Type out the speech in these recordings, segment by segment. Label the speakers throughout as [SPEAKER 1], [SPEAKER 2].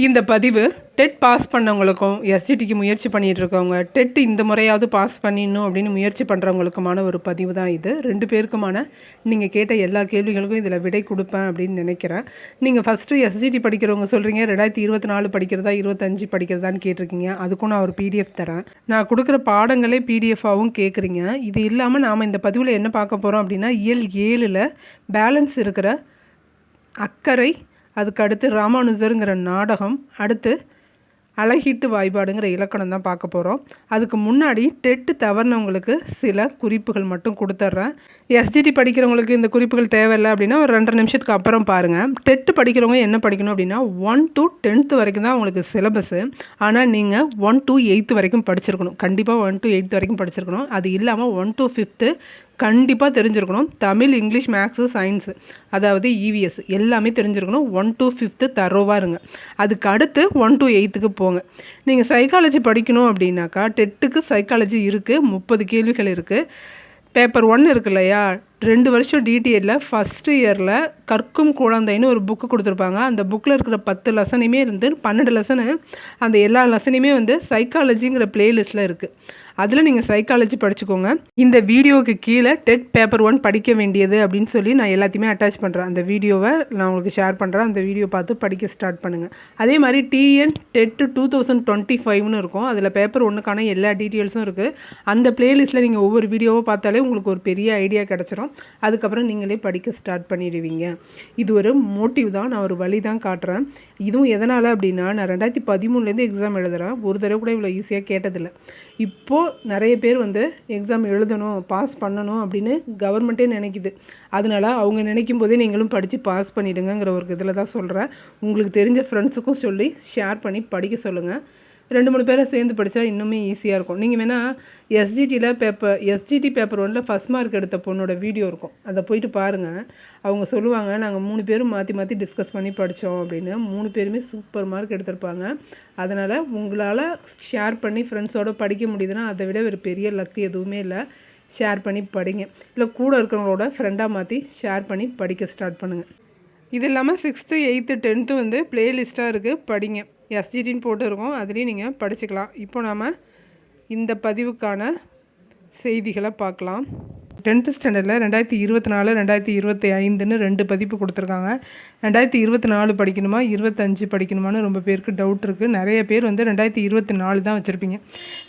[SPEAKER 1] இந்த பதிவு dead pass பண்ணவங்களுக்கும் எஸ்ஜிடிக்கு முயற்சி பண்ணிகிட்டு இருக்கவங்க டெட் இந்த முறையாவது பாஸ் பண்ணிடணும் அப்படின்னு முயற்சி பண்ணுறவங்களுக்குமான ஒரு பதிவு தான் இது. 2 பேருக்குமான நீங்கள் கேட்ட எல்லா கேள்விகளுக்கும் இதில் விடை கொடுப்பேன் அப்படின்னு நினைக்கிறேன். நீங்கள் ஃபஸ்ட்டு எஸ்ஜிடி படிக்கிறவங்க சொல்கிறீங்க 2024 படிக்கிறதா 25 படிக்கிறதான்னு கேட்டிருக்கீங்க. அதுக்கும் நான் ஒரு பிடிஎஃப் தரேன். நான் கொடுக்குற பாடங்களே பிடிஎஃபாகவும் கேட்குறீங்க. இது இல்லாமல் நாம் இந்த பதிவில் என்ன பார்க்க போகிறோம் அப்படின்னா இயல் 7ல் பேலன்ஸ் இருக்கிற அக்கறை, அதுக்கு அடுத்து ராமானுஜருங்கிற நாடகம், அடுத்து அழகீட்டு வாய்பாடுங்கிற இலக்கணம் தான் பார்க்க போகிறோம். அதுக்கு முன்னாடி டெட்டு தவறினவங்களுக்கு சில குறிப்புகள் மட்டும் கொடுத்துட்றேன். எஸ்ஜிடி படிக்கிறவங்களுக்கு இந்த குறிப்புகள் தேவையில்லை அப்படின்னா ஒரு 2.5 நிமிஷத்துக்கு அப்புறம் பாருங்கள். டெட்டு படிக்கிறவங்க என்ன படிக்கணும் அப்படின்னா 1 to 10th வரைக்கும் தான் உங்களுக்கு சிலபஸ்ஸு. ஆனால் நீங்கள் 1 to 8th வரைக்கும் படிச்சிருக்கணும். கண்டிப்பாக 1 to 8th வரைக்கும் படிச்சிருக்கணும். அது இல்லாமல் 1 to 5th கண்டிப்பாக தெரிஞ்சிருக்கணும். தமிழ், இங்கிலீஷ், மேக்ஸு, சயின்ஸு, அதாவது இவிஎஸ் எல்லாமே தெரிஞ்சிருக்கணும். 1 to 5th தரோவாக இருங்க. அதுக்கு அடுத்து 1 to 8th போங்க. நீங்கள் சைக்காலஜி படிக்கணும் அப்படின்னாக்கா டெட்டுக்கு சைக்காலஜி இருக்குது. 30 கேள்விகள் இருக்குது. பேப்பர் 1 இருக்கு இல்லையா, 2 வருஷம் டிடிஎல்ல ஃபஸ்ட்டு இயரில் கற்கும் குழந்தைன்னு ஒரு புக்கு கொடுத்துருப்பாங்க. அந்த புக்கில் இருக்கிற 10 லெசனையுமே 12 லெசனு, அந்த எல்லா லெசனையுமே சைக்காலஜிங்கிற பிளேலிஸ்ட்டில் இருக்குது. அதில் நீங்கள் சைக்காலஜி படிச்சுக்கோங்க. இந்த வீடியோவுக்கு கீழே டெட் பேப்பர் 1 படிக்க வேண்டியது அப்படின்னு சொல்லி நான் எல்லாத்தையுமே அட்டாச் பண்ணுறேன். அந்த வீடியோவை நான் உங்களுக்கு ஷேர் பண்ணுறேன். அந்த வீடியோ பார்த்து படிக்க ஸ்டார்ட் பண்ணுங்கள். அதே மாதிரி டிஎன் டெட் 2025ன்னு இருக்கும். அதில் பேப்பர் 1க்கான எல்லா டீட்டெயில்ஸும் இருக்குது. அந்த பிளேலிஸ்ட்டில் நீங்கள் ஒவ்வொரு வீடியோவை பார்த்தாலே உங்களுக்கு ஒரு பெரிய ஐடியா கிடச்சிரும். அதுக்கப்புறம் நீங்களே படிக்க ஸ்டார்ட் பண்ணிடுவீங்க. இது ஒரு மோட்டிவ் தான், நான் ஒரு வழி தான் காட்டுறேன். இதுவும் எதனால் அப்படின்னா நான் 2013 எக்ஸாம் எழுதுகிறேன். ஒரு தடவை கூட இவ்வளோ ஈஸியாக கேட்டதில்லை. இப்போது நிறைய பேர் எக்ஸாம் எழுதணும், பாஸ் பண்ணணும் அப்படின்னு கவர்மெண்ட்டே நினைக்குது. அதனால் அவங்க நினைக்கும் போதே நீங்களும் படித்து பாஸ் பண்ணிவிடுங்கிற ஒரு இதில் தான் சொல்கிறேன். உங்களுக்கு தெரிஞ்ச ஃப்ரெண்ட்ஸுக்கும் சொல்லி ஷேர் பண்ணி படிக்க சொல்லுங்கள். 2-3 பேரை சேர்ந்து படித்தா இன்னுமே ஈஸியாக இருக்கும். நீங்கள் வேணால் எஸ்ஜிடி பேப்பர் 1ல் ஃபஸ்ட் மார்க் எடுத்த பொண்ணோட வீடியோ இருக்கும், அதை போயிட்டு பாருங்கள். அவங்க சொல்லுவாங்க நாங்கள் 3 பேரும் மாற்றி டிஸ்கஸ் பண்ணி படித்தோம் அப்படின்னு. 3 பேருமே சூப்பர் மார்க் எடுத்திருப்பாங்க. அதனால் உங்களால் ஷேர் பண்ணி ஃப்ரெண்ட்ஸோடு படிக்க முடியுதுன்னா அதை விட ஒரு பெரிய லக்கு எதுவுமே இல்லை. ஷேர் பண்ணி படிங்க. இல்லை கூட இருக்கிறவங்களோட ஃப்ரெண்டாக மாற்றி ஷேர் பண்ணி படிக்க ஸ்டார்ட் பண்ணுங்கள். இது இல்லாமல் 6th 8th 10th ப்ளேலிஸ்ட்டாக இருக்குது, படிங்க. எஸ்ஜிடின்னு போட்டு இருக்கோம், அதுலேயும் நீங்கள் படிச்சுக்கலாம். இப்போ நாம் இந்த பதிவுக்கான செய்திகளை பார்க்கலாம். 10th ஸ்டாண்டர்டில் 2024 2025ன்னு 2 பதிப்பு கொடுத்துருக்காங்க. 2024 படிக்கணுமா 25 படிக்கணுமான்னு ரொம்ப பேருக்கு டவுட் இருக்குது. நிறைய பேர் 2024 தான் வச்சுருப்பீங்க.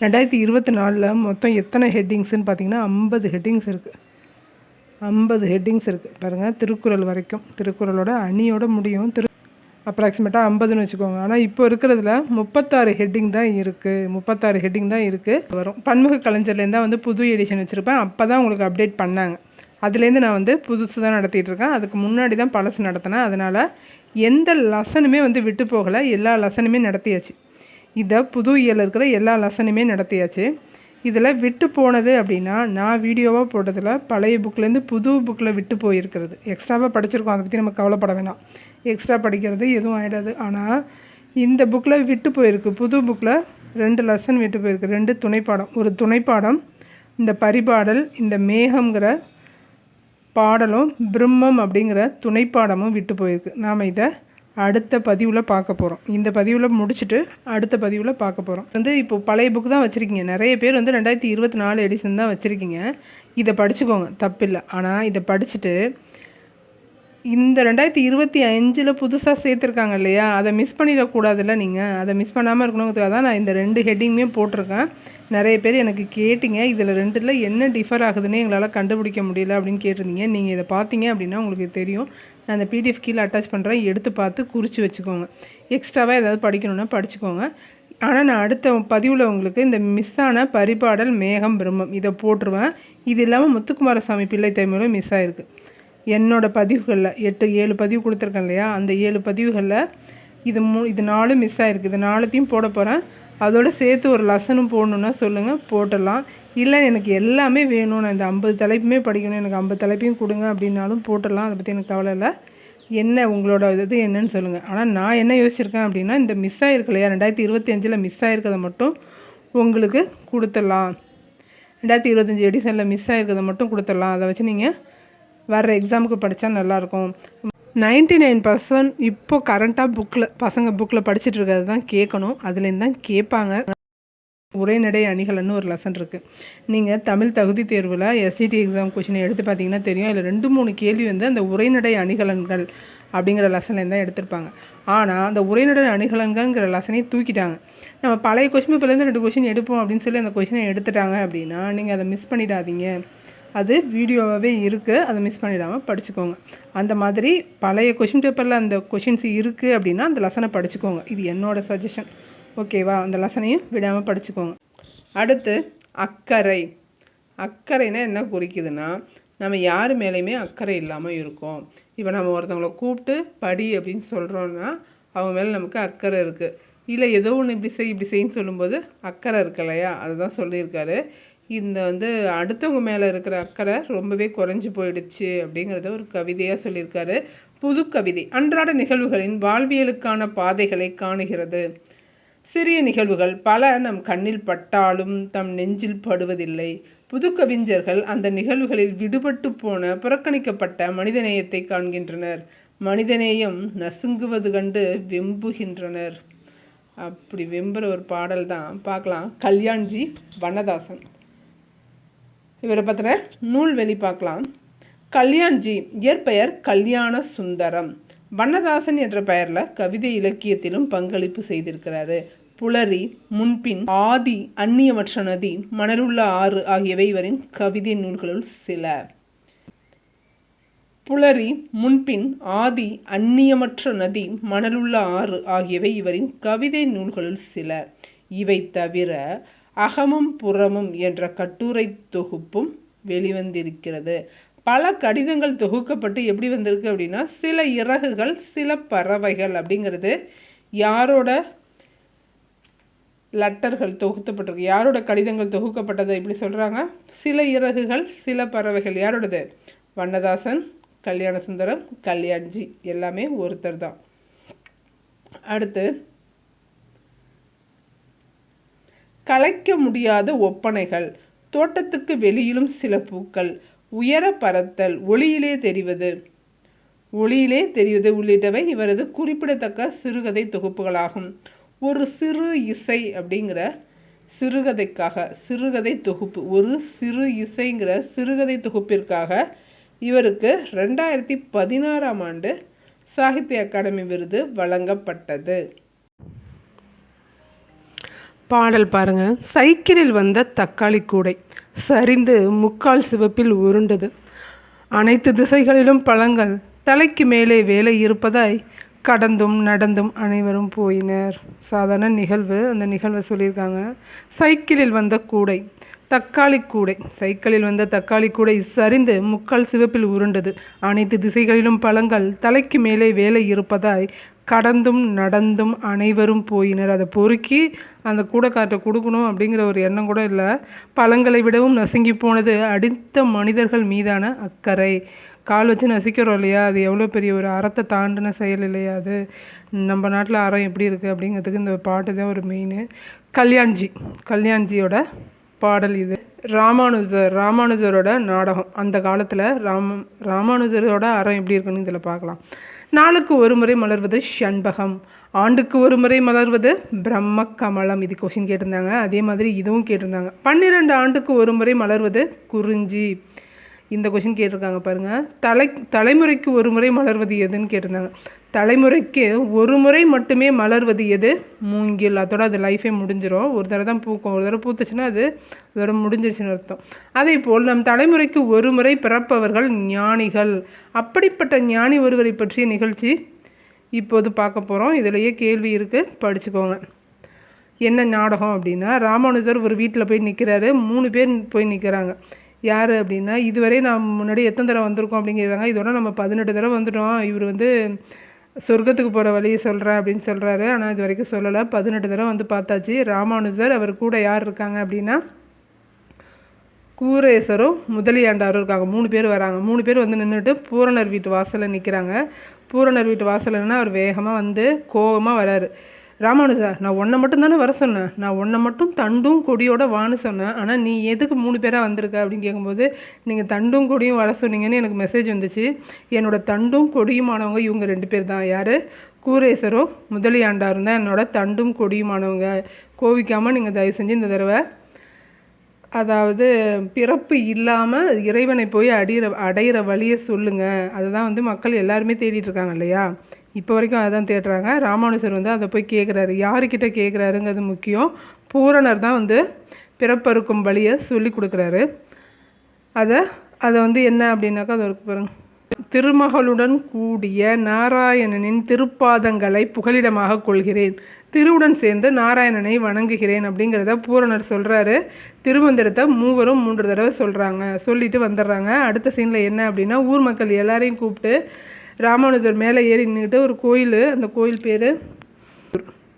[SPEAKER 1] 2024 மொத்தம் எத்தனை ஹெட்டிங்ஸ்ன்னு பார்த்தீங்கன்னா 50 ஹெட்டிங்ஸ் இருக்குது. 50 ஹெட்டிங்ஸ் இருக்குது பாருங்கள். திருக்குறள் வரைக்கும், திருக்குறளோட அணியோட முடியும். அப்ராக்சிமேட்டாக 50ன்னு வச்சுக்கோங்க. ஆனால் இப்போ இருக்கிறதுல 36 ஹெட்டிங் தான் இருக்குது. 36 ஹெட்டிங் தான் இருக்குது வரும். பன்முக கலைஞர்லேருந்து தான் புது எடிஷன் வச்சுருப்பேன். அப்போ தான் உங்களுக்கு அப்டேட் பண்ணாங்க. அதுலேருந்து நான் புதுசு தான் நடத்திட்டு இருக்கேன். அதுக்கு முன்னாடி தான் பழசு நடத்தினேன். அதனால் எந்த லெசனுமே விட்டு போகலை. எல்லா லெசனுமே நடத்தியாச்சு. இதை புது இயல் இருக்கிற எல்லா லெசனுமே நடத்தியாச்சு. இதில் விட்டு போனது அப்படின்னா நான் வீடியோவாக போட்டதில் பழைய புக்கிலேருந்து புது புக்கில் விட்டு போயிருக்கிறது. எக்ஸ்ட்ராவாக படிச்சிருக்கோம், அதை பற்றி நம்ம கவலைப்பட வேணாம். எக்ஸ்ட்ரா படிக்கிறது எதுவும் ஆகிடாது. ஆனால் இந்த புக்கில் விட்டு போயிருக்கு. புது புக்கில் 2 லெசன் விட்டு போயிருக்கு. 2 துணைப்பாடம். ஒரு துணைப்பாடம் இந்த பரிபாடல், இந்த மேகம்ங்கிற பாடலும் பிரம்மம் அப்படிங்கிற துணைப்பாடமும் விட்டு போயிருக்கு. நாம் இதை அடுத்த பதிவில் பார்க்க போகிறோம். இந்த பதிவில் முடிச்சுட்டு அடுத்த பதிவில் பார்க்க போகிறோம். இப்போ பழைய புக்கு தான் வச்சுருக்கீங்க. நிறைய பேர் 2024 எடிஷன் தான் வச்சுருக்கீங்க. இதை படிச்சுக்கோங்க, தப்பில்லை. ஆனால் இதை படிச்சுட்டு இந்த 2025 புதுசாக சேர்த்துருக்காங்க இல்லையா, அதை மிஸ் பண்ணிடக்கூடாதுல்ல. நீங்கள் அதை மிஸ் பண்ணாமல் இருக்கணுங்கிறதுக்காக தான் நான் இந்த 2 ஹெட்டிங்குமே போட்டிருக்கேன். நிறைய பேர் எனக்கு கேட்டிங்க இதில் 2ல் என்ன டிஃபர் ஆகுதுன்னு எங்களால் கண்டுபிடிக்க முடியல அப்படின்னு கேட்டிருந்தீங்க. நீங்கள் இதை பார்த்தீங்க அப்படின்னா உங்களுக்கு தெரியும். நான் அந்த பிடிஎஃப் கீழே அட்டாச் பண்ணுறேன், எடுத்து பார்த்து குறித்து வச்சுக்கோங்க. எக்ஸ்ட்ராவாக ஏதாவது படிக்கணுன்னா படிச்சுக்கோங்க. ஆனால் நான் அடுத்த பதிவில் உங்களுக்கு இந்த மிஸ் ஆன பரிபாடல் மேகம் பிரம்மம் இதை போட்டுருவேன். இது இல்லாமல் முத்துக்குமாரசாமி பிள்ளை தமிழும் மிஸ் ஆகிருக்கு. என்னோடய பதிவுகளில் 7 பதிவு கொடுத்துருக்கேன் இல்லையா, அந்த 7 பதிவுகளில் இது 4 மிஸ் ஆகிருக்கு. இது 4த்தையும் போட போகிறேன். அதோடு சேர்த்து ஒரு லெசனும் போடணுன்னா சொல்லுங்கள், போட்டுடலாம். இல்லை எனக்கு எல்லாமே வேணும், நான் இந்த 50 தலைப்புமே படிக்கணும், எனக்கு 50 தலைப்பையும் கொடுங்க அப்படின்னாலும் போட்டுடலாம். அதை பற்றி எனக்கு கவலை இல்லை. என்ன உங்களோட இது என்னன்னு சொல்லுங்கள். ஆனால் நான் என்ன யோசிச்சிருக்கேன் அப்படின்னா இந்த மிஸ் ஆகிருக்கு இல்லையா, 2025 மிஸ் ஆகிருக்கிறத மட்டும் உங்களுக்கு கொடுத்துடலாம். 2025 எடிஷனில் மிஸ் ஆகிருக்கிறத மட்டும் கொடுத்துடலாம். அதை வச்சு நீங்கள் வர்ற எக்ஸாமுக்கு படித்தா நல்லாயிருக்கும். 99% இப்போ கரண்ட்டாக பசங்க புக்கில் படிச்சுட்டு இருக்கிறது தான் கேட்கணும். அதுலேருந்து தான் கேட்பாங்க. உரைநடை அணிகலன்னு ஒரு லெசன் இருக்குது. நீங்கள் தமிழ் தகுதி தேர்வில் எஸ்சிடி எக்ஸாம் கொஷினை எடுத்து பார்த்தீங்கன்னா தெரியும். அதில் 2-3 கேள்வி வந்து அந்த உரைநடை அணிகலன்கள் அப்படிங்கிற லெசன்லேருந்து தான் எடுத்திருப்பாங்க. ஆனால் அந்த உரைநடை அணிகலன்கள்ங்கிற லெசனையும் தூக்கிட்டாங்க. நம்ம பழைய கொஷின் பேப்பர்லேருந்து 2 கொஷின் எடுப்போம் அப்படின்னு சொல்லி அந்த கொஷினை எடுத்துட்டாங்க அப்படின்னா நீங்கள் அதை மிஸ் பண்ணிடாதீங்க. அது வீடியோவாகவே இருக்குது, அதை மிஸ் பண்ணிடாமல் படிச்சுக்கோங்க. அந்த மாதிரி பழைய கொஷின் பேப்பரில் அந்த கொஷின்ஸ் இருக்குது அப்படின்னா அந்த லெசனை படிச்சுக்கோங்க. இது என்னோடய சஜஷன். ஓகேவா? அந்த லெசனையும் விடாமல் படிச்சுக்கோங்க. அடுத்து அக்கறை. அக்கறைனா என்ன குறிக்குதுன்னா, நம்ம யார் மேலேயுமே அக்கறை இல்லாமல் இருக்கோம். இப்போ நம்ம ஒருத்தவங்களை கூப்பிட்டு படி அப்படின்னு சொல்கிறோன்னா அவங்க மேலே நமக்கு அக்கறை இருக்குது. இல்லை ஏதோ ஒன்று இப்படி செய்ன்னு சொல்லும்போது அக்கறை இருக்கு இல்லையா? அதுதான் சொல்லியிருக்காரு. இந்த வந்து அடுத்தவங்க மேலே இருக்கிற அக்கறை ரொம்பவே குறைஞ்சி போயிடுச்சு அப்படிங்கிறத ஒரு கவிதையாக சொல்லியிருக்காரு. புது கவிதை. அன்றாட நிகழ்வுகளின் வாழ்வியலுக்கான பாதைகளை காணுகிறது. சிறிய நிகழ்வுகள் பல நம் கண்ணில் பட்டாலும் தம் நெஞ்சில் படுவதில்லை. புது கவிஞர்கள் அந்த நிகழ்வுகளில் விடுபட்டு போன புறக்கணிக்கப்பட்ட மனிதநேயத்தை காண்கின்றனர். மனிதநேயம் நசுங்குவது கண்டு வெம்புகின்றனர். அப்படி வெம்புற ஒரு பாடல் தான் பார்க்கலாம். கல்யாண்ஜி வண்ணதாசன். இவரை பற்றின நூல்வெளி பார்க்கலாம். கல்யாண்ஜி இயற்பெயர் கல்யாண சுந்தரம். வண்ணதாசன் என்ற பெயரில் கவிதை இலக்கியத்திலும் பங்களிப்பு செய்திருக்கிறாரு. புலரி, முன்பின், ஆதி, அந்நியமற்ற நதி, மணலுள்ள ஆறு ஆகியவை இவரின் கவிதை நூல்களுள் சில. புலரி, முன்பின், ஆதி, அந்நியமற்ற நதி, மணலுள்ள ஆறு ஆகியவை இவரின் கவிதை நூல்களுள் சில. இவை தவிர அகமும் புறமும் என்ற கட்டுரை தொகுப்பும் வெளிவந்திருக்கிறது. பல கடிதங்கள் தொகுக்கப்பட்டு எப்படி வந்திருக்கு அப்படின்னா, சில இறகுகள் சில பறவைகள் அப்படிங்கிறது யாரோட லெட்டர்கள் தொகுக்கப்பட்டிருக்கு, யாரோட கடிதங்கள் தொகுக்கப்பட்டது இப்படி சொல்கிறாங்க. சில இறகுகள் சில பறவைகள் யாரோடது? வண்ணதாசன், கல்யாண சுந்தரம், கல்யாண்ஜி எல்லாமே ஒருத்தர் தான். அடுத்து கலைக்க முடியாத ஒப்பனைகள். தோட்டத்துக்கு வெளியிலும் சில பூக்கள், உயர பறத்தல், ஒளியிலே தெரிவது உள்ளிட்டவை இவரது குறிப்பிடத்தக்க சிறுகதை தொகுப்புகளாகும். ஒரு சிறு இசை அப்படிங்கிற சிறுகதை தொகுப்பு, ஒரு சிறு இசைங்கிற சிறுகதை தொகுப்பிற்காக இவருக்கு 2016ஆம் ஆண்டு சாகித்ய அகாடமி விருது வழங்கப்பட்டது. பாடல் பாருங்க. சைக்கிளில் வந்த தக்காளி கூடை சரிந்து முக்கால் சிவப்பில் உருண்டது. அனைத்து திசைகளிலும் பழங்கள், தலைக்கு மேலே வேலை இருப்பதாய் கடந்தும் நடந்தும் அனைவரும் போயினர். சாதாரண நிகழ்வு, அந்த நிகழ்வை சொல்லியிருக்காங்க. சைக்கிளில் வந்த கூடை, தக்காளி கூடை. சைக்கிளில் வந்த தக்காளி கூடை சரிந்து முக்கால் சிவப்பில் உருண்டது. அனைத்து திசைகளிலும் பழங்கள், தலைக்கு மேலே வேலை இருப்பதாய் கடந்தும் நடந்தும் அனைவரும் போயினர். அதை பொறுக்கி அந்த கூடைக்காற்றை கொடுக்கணும் அப்படிங்கிற ஒரு எண்ணம் கூட இல்லை. பழங்களை விடவும் நசுங்கி போனது அடித்த மனிதர்கள் மீதான அக்கறை. கால் வச்சு நசிக்கிறோம் இல்லையா, அது எவ்வளோ பெரிய ஒரு அறத்தை தாண்டின செயல் இல்லையா? அது நம்ம நாட்டில் அறம் எப்படி இருக்குது அப்படிங்கிறதுக்கு இந்த பாட்டு தான் ஒரு மெயின். கல்யாண்ஜியோட பாடல் இது. ராமானுஜரோட நாடகம். அந்த காலத்தில் ராமானுஜரோட அறம் எப்படி இருக்குன்னு இதில் பார்க்கலாம். நாளுக்கு ஒரு முறை மலர்வது ஷண்பகம், ஆண்டுக்கு ஒரு முறை மலர்வது பிரம்ம கமலம். இது கொஷின் கேட்டிருந்தாங்க. அதே மாதிரி இதுவும் கேட்டிருந்தாங்க. 12 ஆண்டுக்கு ஒரு முறை மலர்வது குறிஞ்சி. இந்த கொஷின் கேட்டிருக்காங்க பாருங்கள். தலைமுறைக்கு ஒரு முறை மலர்வது எதுன்னு கேட்டிருந்தாங்க. தலைமுறைக்கு ஒரு முறை மட்டுமே மலர்வது எது? மூங்கில். அதோட அது லைஃபே முடிஞ்சிடும். ஒரு தடவை தான் பூக்கும். ஒரு தடவை பூத்துச்சுன்னா அது அதோட முடிஞ்சிருச்சுன்னு அர்த்தம். அதே போல் நம் தலைமுறைக்கு ஒரு முறை பிறப்பவர்கள் ஞானிகள். அப்படிப்பட்ட ஞானி ஒருவரை பற்றிய நிகழ்ச்சி இப்போது பார்க்க போகிறோம். இதிலேயே கேள்வி இருக்குது, படிச்சுக்கோங்க. என்ன நாடகம் அப்படின்னா, ராமானுஜர் ஒரு வீட்டில் போய் நிற்கிறாரு. 3 பேர் போய் நிற்கிறாங்க. யார் அப்படின்னா, இதுவரை நாம் முன்னாடி எத்தனை தடவை வந்திருக்கோம் அப்படிங்கிறாங்க. இதோட நம்ம 18 தடவை வந்துட்டோம். இவர் வந்து சொர்க்கத்துக்கு போகிற வழியை சொல்கிறேன் அப்படின்னு சொல்கிறாரு. ஆனால் இது வரைக்கும் சொல்லலை. 18 தடவை வந்து பார்த்தாச்சு. ராமானுஜர், அவர் கூட யார் இருக்காங்க அப்படின்னா, கூரேசரும் முதலியாண்டாரும் இருக்காங்க. 3 பேர் வராங்க. 3 பேர் வந்து நின்றுட்டு பூரணர் வீட்டு வாசலில் நிற்கிறாங்க. பூரணர் வீட்டு வாசல்னா அவர் வேகமாக வந்து கோபமாக வராரு. ராமானுஜா, நான் உன்னை மட்டும் தானே வர சொன்னேன், நான் உன்னை மட்டும் தண்டும் கொடியோட வான்னு சொன்னேன், ஆனால் நீ எதுக்கு 3 பேராக வந்திருக்க அப்படின்னு கேட்கும்போது, நீங்கள் தண்டும் கொடியும் வர சொன்னீங்கன்னு எனக்கு மெசேஜ் வந்துச்சு. என்னோட தண்டும் கொடியுமானவங்க இவங்க 2 பேர் தான். யார்? கூரேசரும் முதலியாண்டாரும் தான் என்னோட தண்டும் கொடியுமானவங்க. கோவிக்காமல் நீங்கள் தயவு செஞ்சு இந்த தடவை, அதாவது பிறப்பு இல்லாமல் இறைவனை போய் அடையிற வழியை சொல்லுங்கள். அதை தான் வந்து மக்கள் எல்லாருமே தேடிட்டு இருக்காங்க இல்லையா? இப்போ வரைக்கும் அதான் தேடுறாங்க. ராமானுஜர் வந்து அதை போய் கேட்குறாரு. யாருக்கிட்ட கேட்குறாருங்கிறது முக்கியம். பூரணர் தான் வந்து பிறப்பறுக்கும் வழியை சொல்லி கொடுக்குறாரு. அதை வந்து என்ன அப்படின்னாக்கா, அது இருக்கு பாருங்க. திருமகளுடன் கூடிய நாராயணனின் திருப்பாதங்களை புகலிடமாக கொள்கிறேன், திருவுடன் சேர்ந்து நாராயணனை வணங்குகிறேன் அப்படிங்கிறத பூரணர் சொல்கிறாரு. திருமந்திரத்தை மூவரும் 3 தடவை சொல்கிறாங்க. சொல்லிட்டு வந்துடுறாங்க. அடுத்த சீனில் என்ன அப்படின்னா, ஊர் மக்கள் எல்லாரையும் கூப்பிட்டு ராமானுஜர் மேலே ஏறி நின்றுட்டு ஒரு கோயில், அந்த கோயில் பேர்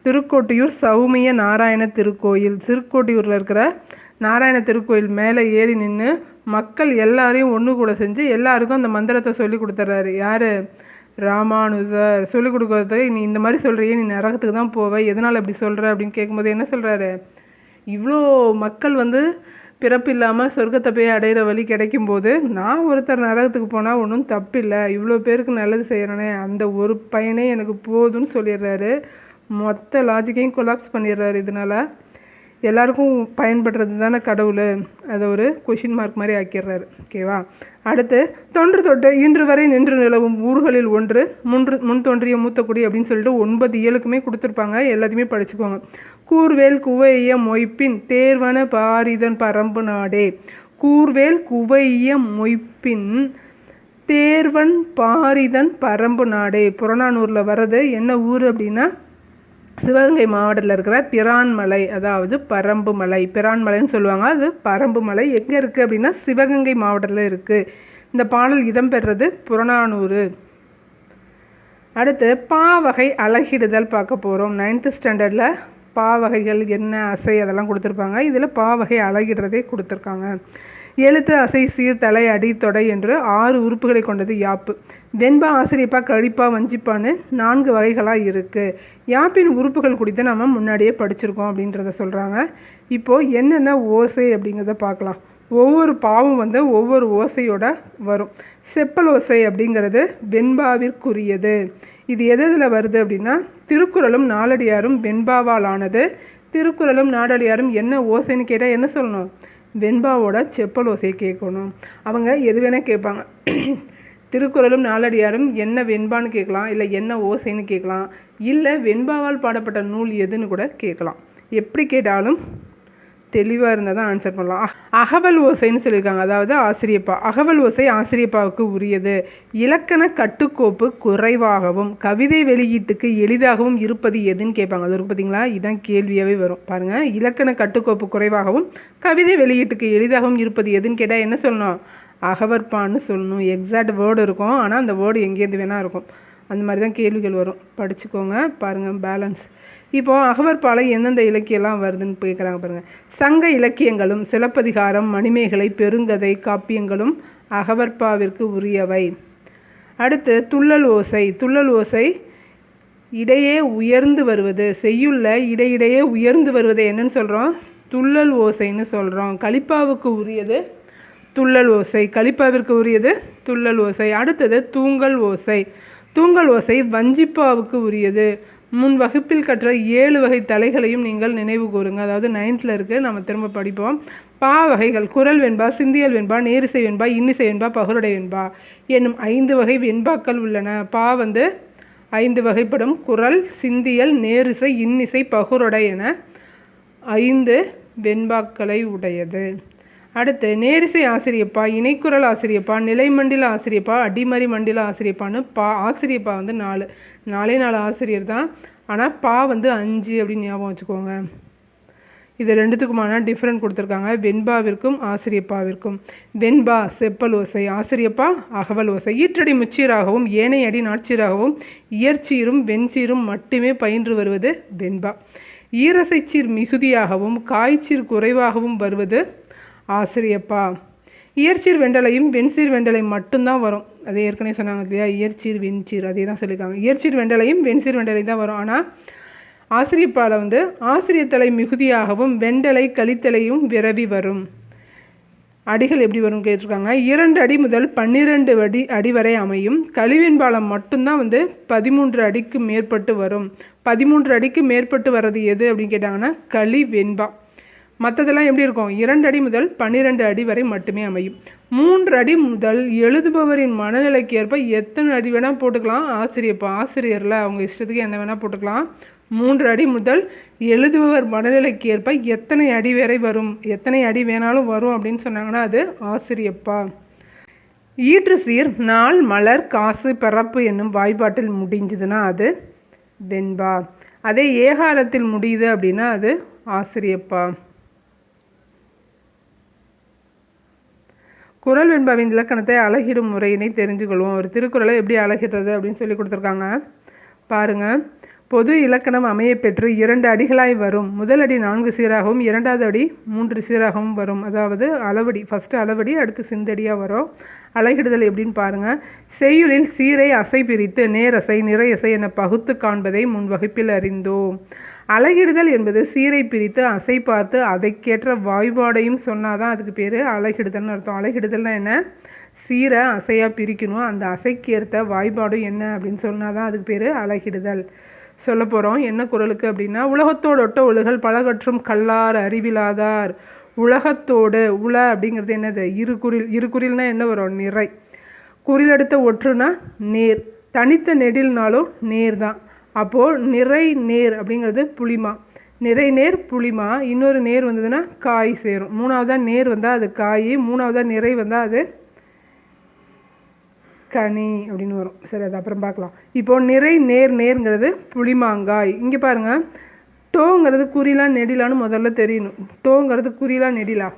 [SPEAKER 1] திருக்கோட்டியூர் சௌமிய நாராயண திருக்கோயில். திருக்கோட்டியூரில் இருக்கிற நாராயண திருக்கோயில் மேலே ஏறி நின்று மக்கள் எல்லாரையும் ஒன்று கூட செஞ்சு எல்லாருக்கும் அந்த மந்திரத்தை சொல்லி கொடுத்துட்றாரு. யார்? ராமானுஜர். சொல்லிக் கொடுக்கறதுக்கு, நீ இந்த மாதிரி சொல்கிறியே, நீ நரகத்துக்கு தான் போவ, எதனால் அப்படி சொல்கிற அப்படின்னு கேட்கும்போது என்ன சொல்கிறாரு, இவ்வளோ மக்கள் வந்து பிறப்பு இல்லாமல் சொர்க்கத்தை போய் அடையிற வழி கிடைக்கும்போது நான் ஒருத்தர் நரகத்துக்கு போனால் ஒன்றும் தப்பில்லை, இவ்வளோ பேருக்கு நல்லது செய்கிறேனே, அந்த ஒரு பையனே எனக்கு போதும்னு சொல்லிடுறாரு. மொத்த லாஜிக்கையும் கொலாப்ஸ் பண்ணிடுறாரு. இதனால் எல்லாருக்கும் பயன்படுறது தானே கடவுள், அதை ஒரு கொஷின் மார்க் மாதிரி ஆக்கிடுறாரு. ஓகேவா? அடுத்து, தொன்று தொட்டு இன்று வரை நின்று நிலவும் ஊர்களில் ஒன்று முன் தோன்றிய மூத்தக்குடி அப்படின்னு சொல்லிட்டு 9 இயலுக்குமே கொடுத்துருப்பாங்க. எல்லாத்தையுமே படிச்சுக்கோங்க. கூர்வேல் குவைய மொய்ப்பின் தேர்வன பாரிதன் பரம்பு நாடே. கூர்வேல் குவைய மொய்ப்பின் தேர்வன் பாரிதன் பரம்பு நாடே. புறநானூரில் வர்றது என்ன ஊர் அப்படின்னா, சிவகங்கை மாவட்டத்தில் இருக்கிற பிரான்மலை, அதாவது பரம்பு மலை. பிரான்மலைன்னு சொல்லுவாங்க. அது பரம்பு மலை எங்கே இருக்குது அப்படின்னா சிவகங்கை மாவட்டத்தில் இருக்குது. இந்த பாடல் இடம்பெறுறது புறநானூறு. அடுத்து, பாவகை அழகிடுதல் பார்க்க போகிறோம். 9th ஸ்டாண்டர்டில் பாவகைகள் என்ன, அசை, அதெல்லாம் கொடுத்துருப்பாங்க. இதில் பாவகை அழகிடுறதே கொடுத்துருக்காங்க. எழுத்து, அசை, சீர், தலை, அடி, தொடை என்று 6 உறுப்புகளை கொண்டது யாப்பு. வெண்பா, ஆசிரியப்பா, கழிப்பா, வஞ்சிப்பான்னு 4 வகைகளாக இருக்குது. யாப்பின் உறுப்புகள் குறித்து நம்ம முன்னாடியே படிச்சிருக்கோம் அப்படின்றத சொல்கிறாங்க. இப்போது என்னென்ன ஓசை அப்படிங்கிறத பார்க்கலாம். ஒவ்வொரு பாவும் வந்து ஒவ்வொரு ஓசையோட வரும். செப்பல் ஓசை அப்படிங்கிறது வெண்பாவிற்குரியது. இது எதில் வருது அப்படின்னா, திருக்குறளும் நாலடியாரும் வெண்பாவால் ஆனது. திருக்குறளும் நாலடியாரும் என்ன ஓசைன்னு கேட்டால் என்ன சொல்லணும்? வெண்பாவோட செப்பல் ஓசையை கேட்கணும். அவங்க எது வேணால் கேட்பாங்க. திருக்குறளும் நாலடியாரும் என்ன வெண்பான்னு கேட்கலாம், இல்லை என்ன ஓசைன்னு கேட்கலாம், இல்லை வெண்பாவால் பாடப்பட்ட நூல் எதுன்னு கூட கேட்கலாம். எப்படி கேட்டாலும் தெளிவாக இருந்தால் தான் ஆன்சர் பண்ணலாம். அகவல் ஓசைன்னு சொல்லியிருக்காங்க, அதாவது ஆசிரியப்பா. அகவல் ஓசை ஆசிரியப்பாவுக்கு உரியது. இலக்கண கட்டுக்கோப்பு குறைவாகவும் கவிதை வெளியீட்டுக்கு எளிதாகவும் இருப்பது எதுன்னு கேட்பாங்க. அது இருக்கு பார்த்தீங்களா? இதுதான் கேள்வியாகவே வரும் பாருங்கள். இலக்கண கட்டுக்கோப்பு குறைவாகவும் கவிதை வெளியீட்டுக்கு எளிதாகவும் இருப்பது எதுன்னு கேட்டால் என்ன சொல்லணும்? அகவற்பான்னு சொல்லணும். எக்ஸாக்ட் வேர்டு இருக்கும், ஆனால் அந்த வேர்டு எங்கேருந்து வேணால் இருக்கும். அந்த மாதிரி தான் கேள்விகள் வரும். படிச்சுக்கோங்க. பாருங்கள் பேலன்ஸ். இப்போது அகவற்பாலை எந்தெந்த இலக்கியெல்லாம் வருதுன்னு கேட்குறாங்க பாருங்கள். சங்க இலக்கியங்களும் சிலப்பதிகாரம், மணிமேகலை, பெருங்கதை, காப்பியங்களும் அகவற்பாவிற்கு உரியவை. அடுத்து, துள்ளல் ஓசை. துள்ளல் ஓசை இடையே உயர்ந்து வருவது. செய்யுள்ள இடையிடையே உயர்ந்து வருவது என்னன்னு சொல்கிறோம்? துள்ளல் ஓசைன்னு சொல்கிறோம். கலிப்பாவுக்கு உரியது துள்ளல் ஓசை. கலிப்பாவிற்கு உரியது துள்ளல் ஓசை. அடுத்தது, தூங்கல் ஓசை. தூங்கல் ஓசை வஞ்சிப்பாவுக்கு உரியது. முன் வகுப்பில் கற்ற 7 வகை தலைகளையும் நீங்கள் நினைவு கூறுங்க. அதாவது 9th இருக்குது, நம்ம திரும்ப படிப்போம். பா வகைகள்: குரல் வெண்பா, சிந்தியல் வெண்பா, நேரிசை வெண்பா, இன்னிசை வெண்பா, பகுருடை வெண்பா என்னும் 5 வகை வெண்பாக்கள் உள்ளன. பா வந்து 5 வகைப்படும். குரல், சிந்தியல், நேரிசை, இன்னிசை, பகுருடை என 5 வெண்பாக்களை உடையது. அடுத்து, நேரிசை ஆசிரியப்பா, இணைக்குரல் ஆசிரியப்பா, நிலைமண்டில ஆசிரியப்பா, அடிமறி மண்டில ஆசிரியப்பான்னு ஆசிரியப்பா வந்து 4 ஆசிரியர் தான். ஆனால் பா வந்து 5 அப்படின்னு ஞாபகம் வச்சுக்கோங்க. இது 2த்துக்குமான டிஃப்ரெண்ட் கொடுத்துருக்காங்க, வெண்பாவிற்கும் ஆசிரியப்பாவிற்கும். வெண்பா செப்பல் ஓசை, ஆசிரியப்பா அகவல் ஓசை. ஈற்றடி முச்சீராகவும் ஏனைய அடி நாட்சீராகவும் இயற்சீரும் வெண்சீரும் மட்டுமே பயின்று வருவது வெண்பா. ஈரசைச்சீர் மிகுதியாகவும் காய்ச்சீர் குறைவாகவும் வருவது ஆசிரியப்பா. இயற்சீர் வெண்டலையும் வெண்சீர் வெண்டலை மட்டும்தான் வரும். அதே ஏற்கனவே சொன்னாங்க இல்லையா, இயற்சீர் வெண்சீர், அதே தான் சொல்லியிருக்காங்க. இயற்சீர் வெண்டலையும் வெண்சீர் வெண்டலை தான் வரும். ஆனால் ஆசிரியப்பால வந்து ஆசிரியத்தலை மிகுதியாகவும் வெண்டலை கழித்தலையும் விரவி வரும். அடிகள் எப்படி வரும் கேட்டிருக்காங்க. 2 அடி முதல் 12 அடி வரை அமையும். கழிவெண்பாலம் மட்டும்தான் வந்து 13 அடிக்கு மேற்பட்டு வரும். 13 அடிக்கு மேற்பட்டு வர்றது எது அப்படின்னு கேட்டாங்கன்னா கழிவெண்பா. மற்றதெல்லாம் எப்படி இருக்கும்? 2 அடி முதல் 12 அடி வரை மட்டுமே அமையும். 3 அடி முதல் எழுதுபவரின் மனநிலைக்கு ஏற்ப எத்தனை அடி வேணால் போட்டுக்கலாம். ஆசிரியரில் அவங்க இஷ்டத்துக்கு என்ன வேணால் போட்டுக்கலாம். 3 அடி முதல் எழுதுபவர் மனநிலைக்கு ஏற்ப எத்தனை அடி வரை வரும், எத்தனை அடி வேணாலும் வரும் அப்படின்னு சொன்னாங்கன்னா அது ஆசிரியப்பா. ஈற்று சீர் நாள் மலர் காசு பிறப்பு என்னும் வாய்ப்பாட்டில் முடிஞ்சதுன்னா அது வெண்பா. அதே ஏகாரத்தில் முடியுது அப்படின்னா அது ஆசிரியப்பா. குறள் வெண்பாவின் இலக்கணத்தை அழகிடும் முறையினை தெரிஞ்சுக்கொள்வோம். ஒரு திருக்குறளை எப்படி அழகிடுறது அப்படின்னு சொல்லி கொடுத்துருக்காங்க பாருங்கள். பொது இலக்கணம் அமைய பெற்று 2 அடிகளாய் வரும். முதல் அடி 4 சீராகவும் 2வது அடி 3 சீராகவும் வரும். அதாவது அளவடி, ஃபஸ்ட்டு அளவடி, அடுத்து சிந்தடியாக வரும். அழகிடுதல் எப்படின்னு பாருங்கள். செய்யுளில் சீரை அசை பிரித்து நேரசை நிறையசை என பகுத்து காண்பதை முன் வகுப்பில் அறிந்தோம். அழகிடுதல் என்பது சீரை பிரித்து அசை பார்த்து அதைக்கேற்ற வாய்பாடையும் சொன்னாதான் அதுக்கு பேர் அழகிடுதல்னு அர்த்தம். அழகிடுதல்னா என்ன? சீரை அசையாக பிரிக்கணும், அந்த அசைக்கேற்ற வாய்பாடும் என்ன அப்படின்னு சொன்னாதான் அதுக்கு பேர் அழகிடுதல். சொல்ல போகிறோம் என்ன குறளுக்கு அப்படின்னா, உலகத்தோடு ஒட்ட ஒழுகல் பலகற்றும் கல்லார் அறிவிலாதார். உலகத்தோடு உல அப்படிங்கிறது என்னது? இருகுறில்னா என்ன வரும்? நிறை. குறில் அடுத்த ஒற்றுனா நேர். தனித்த நெடில்னாலும் நேர் தான். அப்போது நிறை நேர் அப்படிங்கிறது புளிமா. நிறை நேர் புளிமா. இன்னொரு நேர் வந்ததுன்னா காய் சேரும். 3வதாக நேர் வந்தால் அது காய், 3வதாக நிறை வந்தால் அது கனி அப்படின்னு வரும். சரி, அது அப்புறம் பார்க்கலாம். இப்போது நிறை நேர்ங்கிறது புளிமாங்காய். இங்கே பாருங்கள், டோங்கிறது குறிலா நெடிலான்னு முதல்ல தெரியணும். டோங்கிறது குறிலா நெடிலா?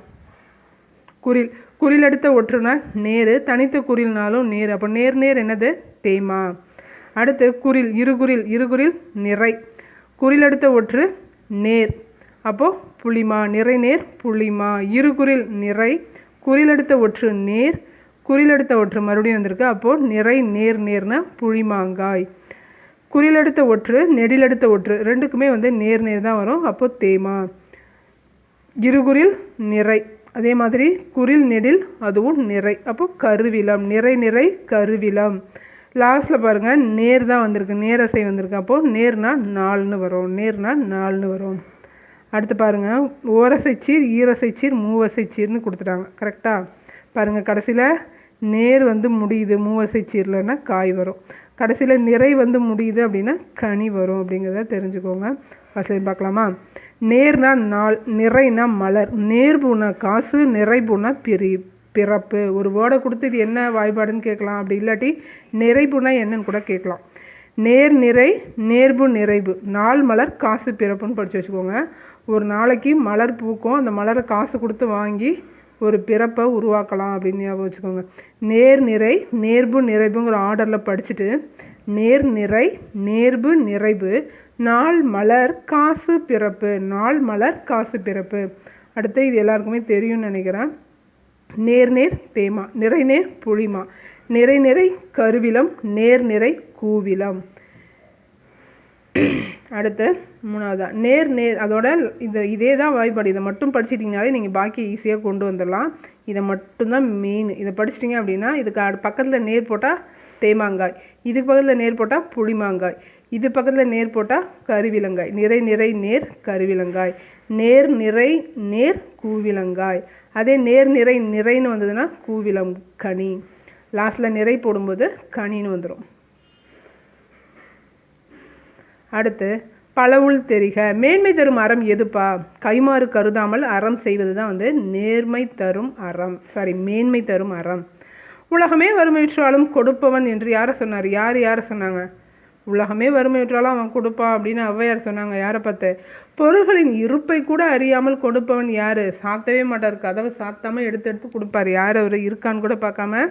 [SPEAKER 1] குறில் அடுத்த ஒற்றுனா நேர், தனித்த குறில்னாலும் நேர். அப்போ நேர் என்னது? தேமா. அடுத்து இருகுறில் நிறை. குறில் அடுத்த ஒற்று நேர், அப்போது புளிமா. நிறை நேர் புளிமா. இருகுறில் நிறை, குறில் அடுத்த ஒற்று நேர், குறில் அடுத்த ஒற்று மறுபடியும் வந்திருக்கு. அப்போது நிறை நேர்னா புளிமாங்காய். குறில் அடுத்த ஒற்று நெடில் அடுத்த ஒற்று ரெண்டுக்குமே வந்து நேர் தான் வரும். அப்போது தேமா. இருகுறில் நிறை, அதே மாதிரி குறில் நெடில் அதுவும் நிறை. அப்போது கருவிலம். நிறை கருவிலம். லாஸ்ட்டில் பாருங்கள் நேர் தான் வந்திருக்கு, நேரசை வந்திருக்கு. அப்போது நேர்னா 4ன்னு வரும். அடுத்து பாருங்கள், ஓரசைச்சீர் ஈரசைச்சீர் மூவசைச்சீர்னு கொடுத்துட்டாங்க. கரெக்டாக பாருங்கள். கடைசியில் நேர் வந்து முடியுது மூவசைச்சீர்லன்னா காய் வரும். கடைசியில் நிறை வந்து முடியுது அப்படின்னா கனி வரும். அப்படிங்கிறத தெரிஞ்சுக்கோங்க. ஃபஸ்ட்லேயும் பார்க்கலாமா? நேர்னா நாள், நிறைனா மலர், நேர்பூனா காசு, நிறைபூனா பிறப்பு. ஒரு வேர்டை கொடுத்து இது என்ன வாய்ப்பாடுன்னு கேட்கலாம். அப்படி இல்லாட்டி நிறைபுனா என்னன்னு கூட கேட்கலாம். நேர் நிறை, நேர்பு நிறைவு, நாள் மலர் காசு பிறப்புன்னு படித்து வச்சுக்கோங்க. ஒரு நாளைக்கு மலர் பூக்கும், அந்த மலரை காசு கொடுத்து வாங்கி ஒரு பிறப்பை உருவாக்கலாம் அப்படின்னு ஞாபகம் வச்சுக்கோங்க. நேர் நிறை நேர்பு நிறைவுங்கிற ஆர்டரில் படிச்சுட்டு நேர் நிறை நேர்பு நிறைவு, நாள் மலர் காசு பிறப்பு. நாள் மலர் காசு பிறப்பு. அடுத்து இது எல்லாருக்குமே தெரியும்னு நினைக்கிறேன். நேர் தேமா, நிறை புளிமா, நிறை கருவிலம், நேர் கூவிலம். அடுத்து 3வதா நேர் அதோட இதே தான் வாய்ப்பாடு. இதை மட்டும் படிச்சிட்டிங்கனாலே நீங்கள் பாக்கி ஈஸியாக கொண்டு வந்துடலாம். இதை மட்டும்தான் மெயின். இதை படிச்சிட்டிங்க அப்படின்னா இதுக்கு பக்கத்தில் நேர் போட்டால் தேமாங்காய், இதுக்கு பக்கத்தில் நேர் போட்டால் புளிமாங்காய், இது பக்கத்தில் நேர் போட்டால் கருவிலங்காய். நிறை நேர் கருவிலங்காய், நேர் நிறை நேர் கூவிலங்காய். அதே நேர் நிறைன்னு வந்ததுன்னா கூவிலம் கனி. லாஸ்ட்டில் நிறை போடும்போது கனின்னு வந்துடும். அடுத்து பலவுள் தெரிக. மேன்மை தரும் அறம் எதுப்பா? கைமாறு கருதாமல் அறம் செய்வது தான் வந்து மேன்மை தரும் அறம். உலகமே வறுமையுற்றாலும் கொடுப்பவன் என்று யாரை சொன்னார்? யாரை சொன்னாங்க? உலகமே வறுமையுற்றாலும் அவன் கொடுப்பான் அப்படின்னு ஔவையார் சொன்னாங்க. யாரை பார்த்து? பொருள்களின் இருப்பை கூட அறியாமல் கொடுப்பவன் யார்? சாத்தவே மாட்டார், கதவை சாத்தாமல் எடுத்து கொடுப்பார். யார் அவர்? இருக்கான்னு கூட பார்க்காம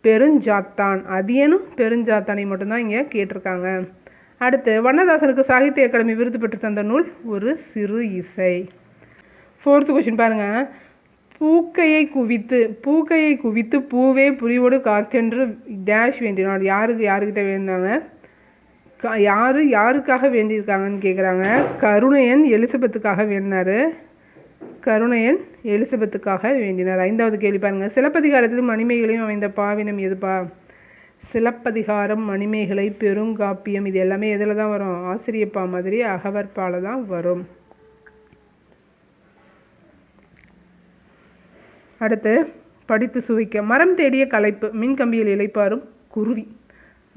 [SPEAKER 1] பெருஞ்சாத்தான். அதியனும் பெருஞ்சாத்தானை மட்டும்தான் இங்கே கேட்டிருக்காங்க. அடுத்து வண்ணதாசனுக்கு சாகித்ய அகாடமி விருது பெற்று தந்த நூல் ஒரு சிறு இசை. 4th கொஸ்டின் பாருங்கள். பூக்கையை குவித்து பூவே புரிவோடு காக்கென்று டேஷ் வேண்டினார். யாருக்கிட்ட வேண்டாங்க? யாருக்காக வேண்டியிருக்காங்கன்னு கேட்குறாங்க. கருணையன் எலிசபெத்துக்காக வேண்டினார். கருணையன் எலிசபெத்துக்காக வேண்டினார். 5வது கேள்வி பாருங்கள். சிலப்பதிகாரத்தில் மணிமேகலையும் அமைந்த பாவினம் எதுப்பா? சிலப்பதிகாரம், மணிமேகலை, பெருங்காப்பியம் இது எல்லாமே எதில் தான் வரும்? ஆசிரியப்பா மாதிரி அகவற்பால தான் வரும். அடுத்து படித்து சுவைக்க. மரம் தேடிய களைப்பு. மின்கம்பியில் இளைப்பாறும் குருவி.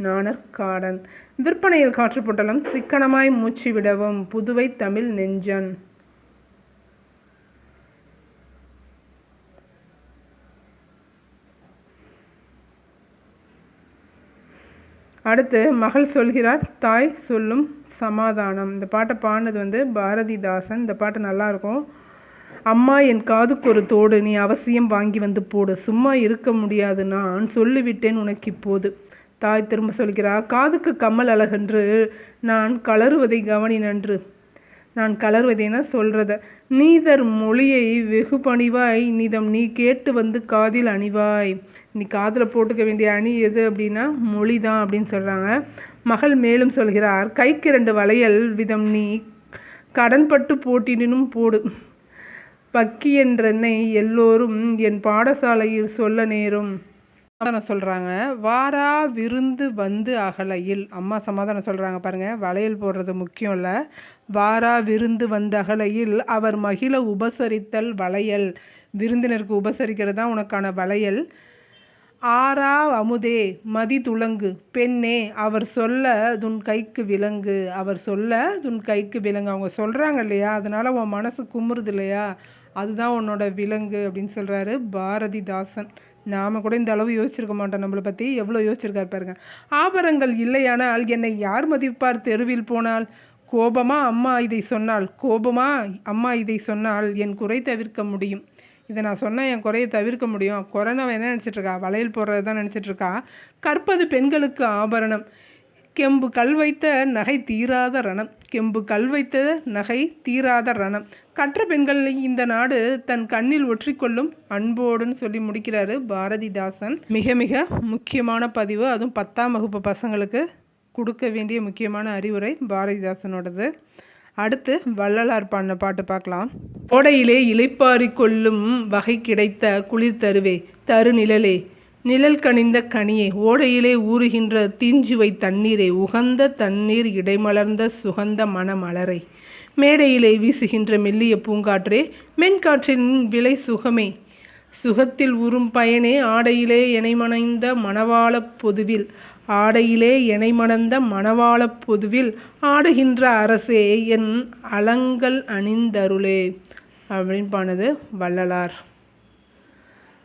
[SPEAKER 1] நாணற்காடன். விற்பனையில் காற்றுப்பொட்டலம். சிக்கனமாய் மூச்சு விடவும். புதுவை தமிழ் நெஞ்சன். அடுத்து மகள் சொல்கிறார் தாய் சொல்லும் சமாதானம். இந்த பாட்டை பாடினது பாரதிதாசன். இந்த பாட்டு நல்லாயிருக்கும். அம்மா என் காதுக்கு ஒரு தோடு, நீ அவசியம் வாங்கி வந்து போடு, சும்மா இருக்க முடியாது நான் சொல்லிவிட்டேன் உனக்கு இப்போது. தாய் திரும்ப சொல்கிறார் காதுக்கு கம்மல் அழகென்று, நான் கலருவதை கவனி நன்று. நான் கலருவதைனா சொல்கிறத. நீதர் மொழியை வெகு பணிவாய் நிதம் நீ கேட்டு வந்து காதில் அணிவாய். நீ காதில் போட்டுக்க வேண்டிய அணி எது அப்படின்னா மொழி தான் அப்படின்னு சொல்கிறாங்க. மகள் மேலும் சொல்கிறார் கைக்கு 2 வளையல் விதம் நீ கடன்பட்டு போட்டினும் போடு. பக்கி என்றென்னை எல்லோரும் என் பாடசாலையில் சொல்ல நேரும். சமாதானம் சொல்கிறாங்க. வாரா விருந்து வந்து அகலையில். அம்மா சமாதானம் சொல்கிறாங்க பாருங்கள். வளையல் போடுறது முக்கியம் இல்லை. வாரா விருந்து வந்து அகலையில் அவர் மகிழ உபசரித்தல் வளையல். விருந்தினருக்கு உபசரிக்கிறது தான் உனக்கான வளையல். ஆரா அமுதே மதி துளங்கு பெண்ணே அவர் சொல்ல துன் கைக்கு விலங்கு. அவர் சொல்ல துன் கைக்கு விலங்கு. அவங்க சொல்கிறாங்க இல்லையா, அதனால் உன் மனசு குமுறுது இல்லையா, அதுதான் உன்னோட விலங்கு அப்படின்னு சொல்கிறாரு பாரதிதாசன். நாம் கூட இந்த அளவு யோசிச்சிருக்க மாட்டோம். நம்மளை பற்றி எவ்வளோ யோசிச்சிருக்காரு பாருங்க. ஆபரங்கள் இல்லையானால் என்னை யார் மதிப்பார் தெருவில் போனால்? கோபமா அம்மா இதை சொன்னால், கோபமா அம்மா இதை சொன்னால் என் குறை தவிர்க்க முடியும். இதை நான் சொன்னால் என் குறையை தவிர்க்க முடியும். குறைனவன் என்ன நினச்சிட்ருக்கா? வளையல் போடுறது தான் நினச்சிட்ருக்கா. கற்பது பெண்களுக்கு ஆபரணம். கெம்பு கல் வைத்த நகை தீராத ரணம். கெம்பு கல் வைத்த நகை தீராத ரணம். கற்ற பெண்களை இந்த நாடு தன் கண்ணில் ஒற்றிக்கொள்ளும் அன்போடுன்னு சொல்லி முடிக்கிறாரு பாரதிதாசன். மிக மிக முக்கியமான பதிவு. அதுவும் 10ஆம் வகுப்பு பசங்களுக்கு கொடுக்க வேண்டிய முக்கியமான அறிவுரை பாரதிதாசனோடது. அடுத்து வள்ளலார் பாடின பாட்டு பார்க்கலாம். கோடையிலே இளைப்பாரி கொள்ளும் வகை கிடைத்த குளிர் தருவே தரு நிழலே நிழல் கனிந்த கனியே ஓடையிலே ஊறுகின்ற தீஞ்சுவை தண்ணீரே உகந்த தண்ணீர் இடைமலர்ந்த சுகந்த மணமலரை மேடையிலே வீசுகின்ற மெல்லிய பூங்காற்றே மென்காற்றின் விலை சுகமே சுகத்தில் உறும் பயனே ஆடையிலே எனைமணைந்த மணவாள பொதுவில் ஆடையிலே எனைமணந்த மணவாள பொதுவில் ஆடுகின்ற அரசே என் அலங்கல் அணிந்தருளே அப்படின்னு பானது வள்ளலார்.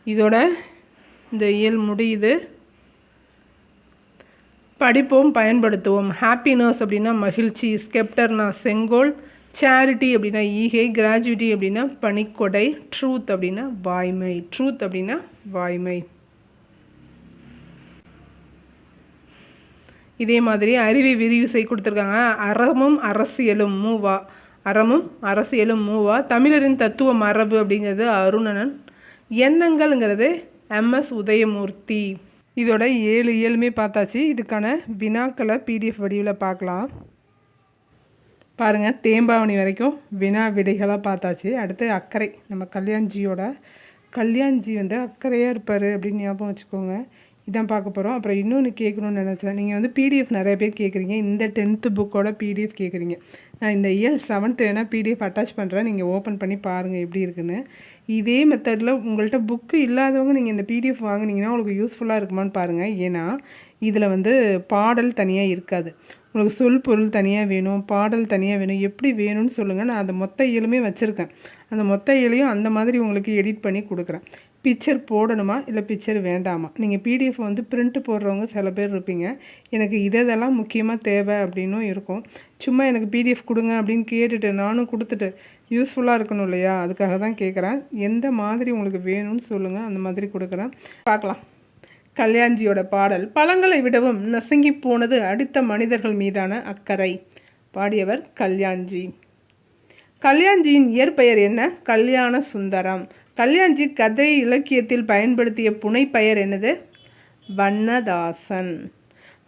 [SPEAKER 1] இதோட இந்த இயல் முடியுது. படிப்போம் பயன்படுத்துவோம். ஹாப்பினஸ் அப்படின்னா மகிழ்ச்சி, ஸ்கெப்டர்னா செங்கோல், சேரிட்டி அப்படின்னா ஈகை, கிராஜுவிட்டி அப்படின்னா பணிக்கொடை, ட்ரூத் அப்படின்னா வாய்மை. ட்ரூத் அப்படின்னா வாய்மை. இதே மாதிரி அறிவை விரிவு செய்ய கொடுத்துருக்காங்க. அறமும் அரசியலும் மூவா. அறமும் அரசியலும் மூவா. தமிழரின் தத்துவ மரபு அப்படிங்கிறது அருணனன். எண்ணங்கள்ங்கிறது MS உதயமூர்த்தி. இதோட 7 இயலுமே பார்த்தாச்சு. இதுக்கான வினாக்களை PDF வடிவில் பார்க்கலாம். பாருங்கள், தேம்பாவணி வரைக்கும் வினா விடைகளாக பார்த்தாச்சு. அடுத்து அக்கறை. நம்ம கல்யாண்ஜியோட கல்யாண்ஜி அக்கறையாக இருப்பார் அப்படின்னு ஞாபகம் வச்சுக்கோங்க. இதான் பார்க்க போகிறோம். அப்புறம் இன்னொன்று கேட்கணுன்னு நினச்சேன். நீங்கள் PDF நிறைய பேர் கேட்குறீங்க. இந்த 10th புக்கோட PDF கேட்குறீங்க. நான் இந்த இயல் 7th வேணால் PDF அட்டாச் பண்ணுறேன். நீங்கள் ஓப்பன் பண்ணி பாருங்கள் எப்படி இருக்குன்னு. இதே மெத்தடில் உங்கள்கிட்ட புக்கு இல்லாதவங்க நீங்கள் இந்த PDF வாங்கினீங்கன்னா உங்களுக்கு யூஸ்ஃபுல்லாக இருக்குமான்னு பாருங்கள். ஏன்னா இதில் பாடல் தனியாக இருக்காது. உங்களுக்கு சொல் பொருள் தனியாக வேணும், பாடல் தனியாக வேணும், எப்படி வேணும்னு சொல்லுங்கள். நான் அந்த மொத்த இயலுமே வச்சுருக்கேன். அந்த மொத்த இயலையும் அந்த மாதிரி உங்களுக்கு எடிட் பண்ணி கொடுக்குறேன். பிக்சர் போடணுமா இல்லை பிக்சர் வேண்டாமா? நீங்கள் PDF பிரிண்ட் போடுறவங்க சில பேர் இருப்பீங்க. எனக்கு இதெல்லாம் முக்கியமாக தேவை அப்படின்னும் இருக்கும். சும்மா எனக்கு PDF கொடுங்க அப்படின்னு கேட்டுட்டு நானும் கொடுத்துட்டு யூஸ்ஃபுல்லாக இருக்கணும் இல்லையா? அதுக்காக தான் கேட்குறேன். எந்த மாதிரி உங்களுக்கு வேணும்னு சொல்லுங்கள், அந்த மாதிரி கொடுக்குறேன். பார்க்கலாம். கல்யாண்ஜியோட பாடல். பழங்களை விடவும் நசுங்கி போனது அடித்த மனிதர்கள் மீதான அக்கறை. பாடியவர் கல்யாண்ஜி. கல்யாண்ஜியின் இயற்பெயர் என்ன? கல்யாண சுந்தரம். கல்யாண்ஜி கதை இலக்கியத்தில் பயன்படுத்திய புனை பெயர் என்னது? வண்ணதாசன்.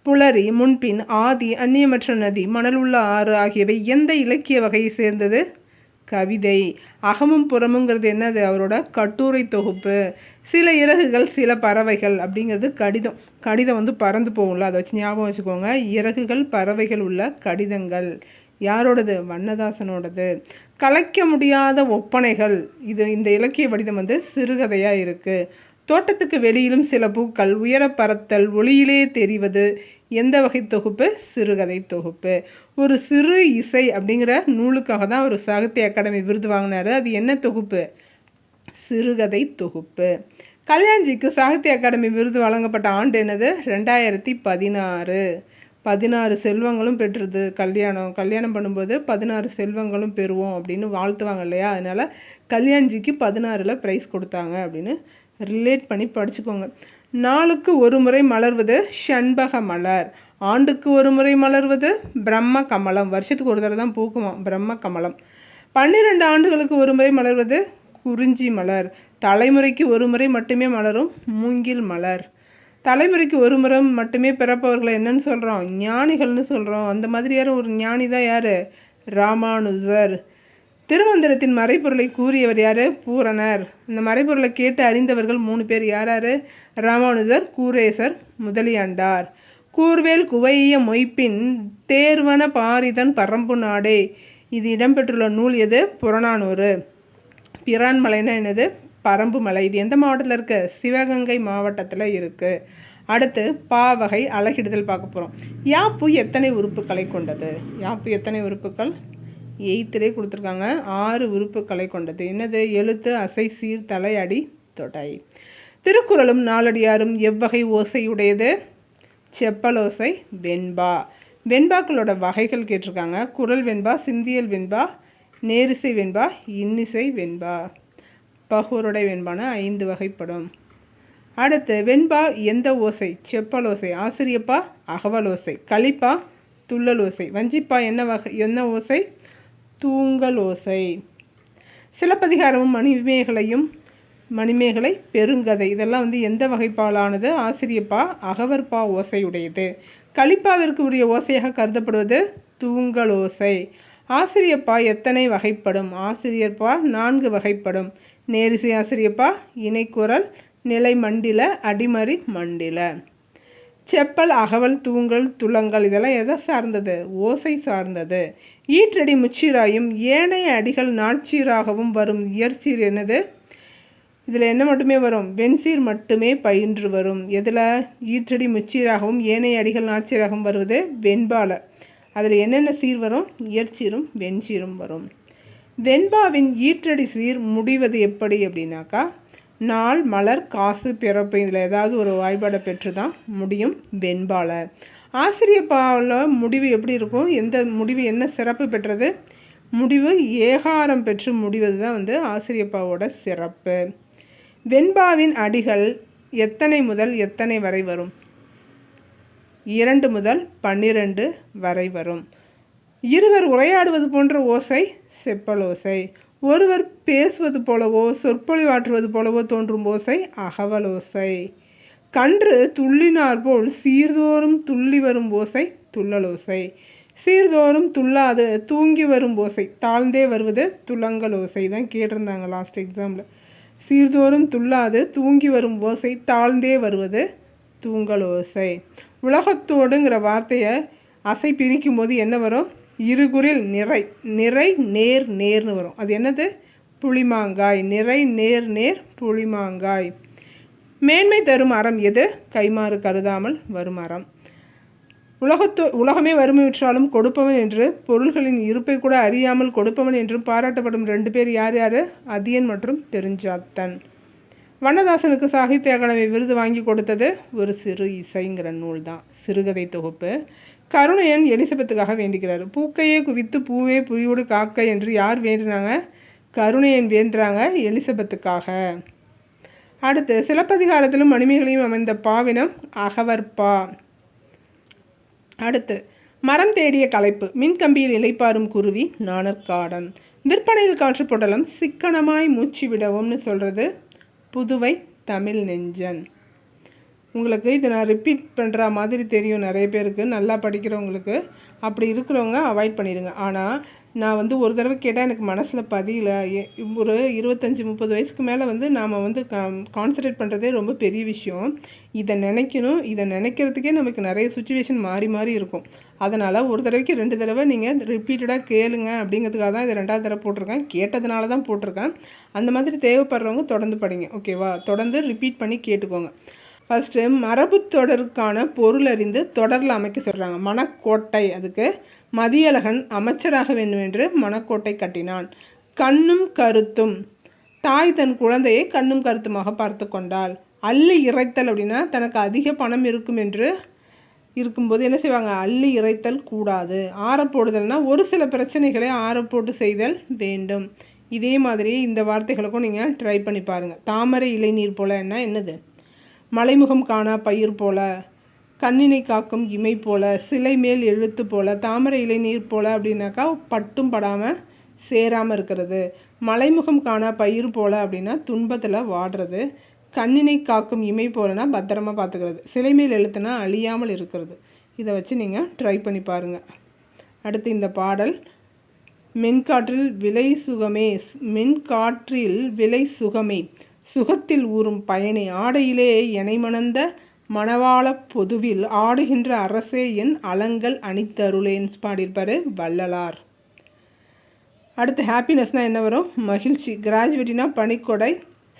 [SPEAKER 1] புலரி, முன்பின், ஆதி, அந்நியமற்ற நதி, மணலுள்ள ஆறு ஆகியவை எந்த இலக்கிய வகையை சேர்ந்தது? கவிதை. அகமும் புறமுங்கிறது என்னது? அவரோட கட்டுரை தொகுப்பு. சில இறகுகள் சில பறவைகள் அப்படிங்கிறது கடிதம். கடிதம் வந்து பறந்து போகும்ல, அதை வச்சு ஞாபகம் வச்சுக்கோங்க. இறகுகள் பறவைகள் உள்ள கடிதங்கள். யாரோடது? வண்ணதாசனோடது. கலைக்க முடியாத ஒப்பனைகள். இந்த இலக்கிய வடிவம் வந்து சிறுகதையாக இருக்குது. தோட்டத்துக்கு வெளியிலும் சில பூக்கள், உயர பறத்தல், ஒளியிலே தெரிவது எந்த வகை தொகுப்பு? சிறுகதை தொகுப்பு. ஒரு சிறு இசை அப்படிங்கிற நூலுக்காக தான் ஒரு சாகித்ய அகாடமி விருது வாங்கினார். அது என்ன தொகுப்பு? சிறுகதை தொகுப்பு. கல்யாண்ஜிக்கு சாகித்ய அகாடமி விருது வழங்கப்பட்ட ஆண்டு என்னது? 2016. 16 செல்வங்களும் பெற்றது. கல்யாணம் பண்ணும்போது 16 செல்வங்களும் பெறுவோம் அப்படின்னு வாழ்த்துவாங்க இல்லையா? அதனால் கல்யாண்ஜிக்கு 16ல் ப்ரைஸ் கொடுத்தாங்க அப்படின்னு ரிலேட் பண்ணி படிச்சுக்கோங்க. நாளுக்கு ஒரு முறை மலர்வது ஷண்பக மலர். ஆண்டுக்கு ஒரு முறை மலர்வது பிரம்ம கமலம். வருஷத்துக்கு ஒரு தடவை தான் பூக்குமா பிரம்ம கமலம். 12 ஆண்டுகளுக்கு ஒரு முறை மலர்வது குறிஞ்சி மலர். தலைமுறைக்கு ஒரு முறை மட்டுமே மலரும் மூங்கில் மலர். தலைமுறைக்கு ஒரு முறை மட்டுமே பிறப்பவர்களை என்னன்னு சொல்கிறோம்? ஞானிகள்னு சொல்கிறோம். அந்த மாதிரியான ஒரு ஞானி தான் யார்? ராமானுஜர். திருமந்திரத்தின் மறைப்பொருளை கூறியவர் யார்? பூரணர். இந்த மறைப்பொருளை கேட்டு அறிந்தவர்கள் 3 பேர். யார்? ராமானுஜர், கூரேசர், முதலியாண்டார். கூர்வேல் குவைய மொய்ப்பின் தேர்வன பாரிதன் பரம்பு நாடே. இது இடம்பெற்றுள்ள நூல் எது? புறநானூறு. பிரான் மலைன்னா என்னது? பரம்பு மலை. இது எந்த மாவட்டத்தில் இருக்குது? சிவகங்கை மாவட்டத்தில் இருக்குது. அடுத்து பாவகை அழகிடுதல் பார்க்க போகிறோம். யாப்பு எத்தனை உறுப்புகளை கொண்டது? யாப்பு எத்தனை உறுப்புகள்? 8லே கொடுத்துருக்காங்க. 6 உறுப்புகளை கொண்டது. என்னது? எழுத்து, அசை, சீர், தலை, அடி, தொடை. திருக்குறளும் நாலடியாரும் எவ்வகை ஓசையுடையது? செப்பலோசை, வெண்பா. வெண்பாக்களோட வகைகள் கேட்டிருக்காங்க. குரல் வெண்பா, சிந்தியல் வெண்பா, நேரிசை வெண்பா, இன்னிசை வெண்பா. பகுருடை வெண்பான 5 வகைப்படும். அடுத்து வெண்பா எந்த ஓசை? செப்பலோசை. ஆசிரியப்பா அகவலோசை. களிப்பா துள்ளலோசை. வஞ்சிப்பா என்ன ஓசை? தூங்கல் ஓசை. சிலப்பதிகாரமும் மணிமேகலை, பெருங்கதை இதெல்லாம் வந்து எந்த வகைப்பாலானது? ஆசிரியப்பா அகவற்பா ஓசையுடையது. களிப்பாவிற்கு உரிய ஓசையாக கருதப்படுவது தூங்கல் ஓசை. ஆசிரியப்பா எத்தனை வகைப்படும்? ஆசிரியப்பா 4 வகைப்படும். நேரிசை ஆசிரியப்பா, இணைக்குரல், நிலை மண்டில, அடிமறி மண்டில. செப்பல், அகவல், தூங்கல், துளங்கல் இதெல்லாம் எதை சார்ந்தது? ஓசை சார்ந்தது. ஈற்றடி முச்சீராயும் ஏனைய அடிகள் நாட்சீராகவும் வரும் இயற்சீர் என்னது? இதில் என்ன மட்டுமே வரும்? வெண்சீர் மட்டுமே பயின்று வரும். எதில்? ஈற்றடி முச்சீராகவும் ஏனைய அடிகள் நாட்சீராகவும் வருவது வெண்பால. அதில் என்னென்ன சீர் வரும்? இயற்சீரும் வெண்சீரும் வரும். வெண்பாவின் ஈற்றடி சீர் முடிவது எப்படி அப்படின்னாக்கா, நாள், மலர், காசு, பிறப்பு இதில் ஏதாவது ஒரு வாய்ப்பாடை பெற்று தான் முடியும் வெண்பால. ஆசிரியப்பாவில் முடிவு எப்படி இருக்கும்? முடிவு என்ன சிறப்பு பெற்றது? முடிவு ஏகாரம் பெற்று முடிவது தான் வந்து ஆசிரியப்பாவோட சிறப்பு. வெண்பாவின் அடிகள் எத்தனை முதல் எத்தனை வரை வரும்? 2 முதல் 12 வரை வரும். இருவர் உரையாடுவது போன்ற ஓசை செப்பலோசை. ஒருவர் பேசுவது போலவோ சொற்பொழிவாற்றுவது போலவோ தோன்றும் ஓசை அகவலோசை. கன்று துள்ளினார் போல் சீர்தோறும் துள்ளி வரும் ஓசை துள்ளலோசை. சீர்தோறும் துள்ளாது தூங்கி வரும் ஓசை தாழ்ந்தே வருவது துளங்கல் ஓசை. தான் கேட்டிருந்தாங்க லாஸ்ட் எக்ஸாமில். சீர்தோறும் துள்ளாது தூங்கி வரும் ஓசை தாழ்ந்தே வருவது தூங்கல் ஓசை. உலகத்தோடுங்கிற வார்த்தையை அசை பிரிக்கும் போது என்ன வரும்? இருகுறில் நிறை நேர் நேர்னு வரும். அது என்னது? புளிமாங்காய். நிறை நேர் நேர் புளிமாங்காய். மேன்மை தரும் அறம் எது? கைமாறு கருதாமல் வரும் அறம். உலகமே வறுமையுற்றாலும் கொடுப்பவன் என்று, பொருள்களின் இருப்பை கூட அறியாமல் கொடுப்பவன் என்று பாராட்டப்படும் 2 பேர் யார் யார்? அதியன் மற்றும் பெருஞ்சாத்தன். வண்ணதாசனுக்கு சாகித்ய அகாடமி விருது வாங்கி கொடுத்தது ஒரு சிறு இசைங்கிற நூல் தான், சிறுகதை தொகுப்பு. கருணையன் எலிசபெத்துக்காக வேண்டிக்கிறார். பூக்கையே குவித்து பூவே புரியோடு காக்க என்று யார் வேண்டினாங்க? கருணையன் வேண்டுறாங்க எலிசபெத்துக்காக. அடுத்து சிலப்பதிகாரத்திலும் மணிமேகலையும் அமைந்த பாவினம் அகவற்பா. அடுத்து மரம் தேடிய களைப்பு. மின்கம்பியில் இலைப்பாரும் குருவி நாணற்காடன். விற்பனையில் காற்று பொடலம் சிக்கனமாய் மூச்சு விடவும்னு சொல்கிறது புதுவை தமிழ் நெஞ்சன். உங்களுக்கு இதை நான் ரிப்பீட் பண்ணுற மாதிரி தெரியும் நிறைய பேருக்கு, நல்லா படிக்கிறவங்களுக்கு. அப்படி இருக்கிறவங்க அவாய்ட் பண்ணிடுங்க. ஆனால் நான் வந்து ஒரு தடவை கேட்டால் எனக்கு மனசில் பதியல. ஒரு 25-30 வயசுக்கு மேலே வந்து நாம் வந்து கான்சன்ட்ரேட் பண்ணுறதே ரொம்ப பெரிய விஷயம். இதை நினைக்கணும். இதை நினைக்கிறதுக்கே நமக்கு நிறைய சுச்சுவேஷன் மாறி மாறி இருக்கும். அதனால் ஒரு தடவைக்கு 2 தடவை நீங்கள் ரிப்பீட்டடாக கேளுங்க அப்படிங்கிறதுக்காக தான் இதை 2வது தடவை போட்டிருக்கேன். கேட்டதுனால தான் போட்டிருக்கேன். அந்த மாதிரி தேவைப்படுறவங்க தொடர்ந்து படிங்க, ஓகேவா? தொடர்ந்து ரிப்பீட் பண்ணி கேட்டுக்கோங்க. ஃபஸ்ட்டு மரபு தொடருக்கான பொருள் அறிந்து தொடரில் அமைக்க சொல்கிறாங்க. மணக்கோட்டை, அதுக்கு மதியழகன் அமைச்சராக வேண்டும் என்று மணக்கோட்டை கட்டினான். கண்ணும் கருத்தும், தாய் தன் குழந்தையை கண்ணும் கருத்துமாக பார்த்து கொண்டாள். அள்ளி இறைத்தல் அப்படின்னா தனக்கு அதிக பணம் இருக்கும் என்று இருக்கும்போது என்ன செய்வாங்க, அள்ளி இறைத்தல் கூடாது. ஆறப்போடுதல்னா ஒரு சில பிரச்சனைகளை ஆறப்போட்டு செய்தல் வேண்டும். இதே மாதிரி இந்த வார்த்தைகளுக்கும் நீங்கள் ட்ரை பண்ணி பாருங்கள். தாமரை இலை நீர் போல என்னது? மலைமுகம் காணா பயிர் போல, கண்ணினை காக்கும் இமை போல, சிலை மேல் எழுத்து போல. தாமரை இலை நீர் போல அப்படின்னாக்கா பட்டும் படாமல் சேராமல் இருக்கிறது. மலைமுகம் காணா பயிர் போல அப்படின்னா துன்பத்தில் வாடுறது. கண்ணினை காக்கும் இமை போலனா பத்திரமா பார்த்துக்கிறது. சிலை மேல் எழுத்துனா அழியாமல் இருக்கிறது. இதை வச்சு நீங்கள் ட்ரை பண்ணி பாருங்கள். அடுத்து இந்த பாடல், மென்காற்றில் விலை சுகமே, மென்காற்றில் விலை சுகமே, சுகத்தில் ஊறும் பயனே, ஆடையிலே எனை மணந்த மணவாள பொதுவில் ஆடுகின்ற அரசே என் அலங்கள் அணித்தருளேன்னு பாடியிருப்பார் வள்ளலார். அடுத்து ஹாப்பினஸ்னால் என்ன வரும்? மகிழ்ச்சி. கிராஜுவேட்டினா பனிக்கொடை,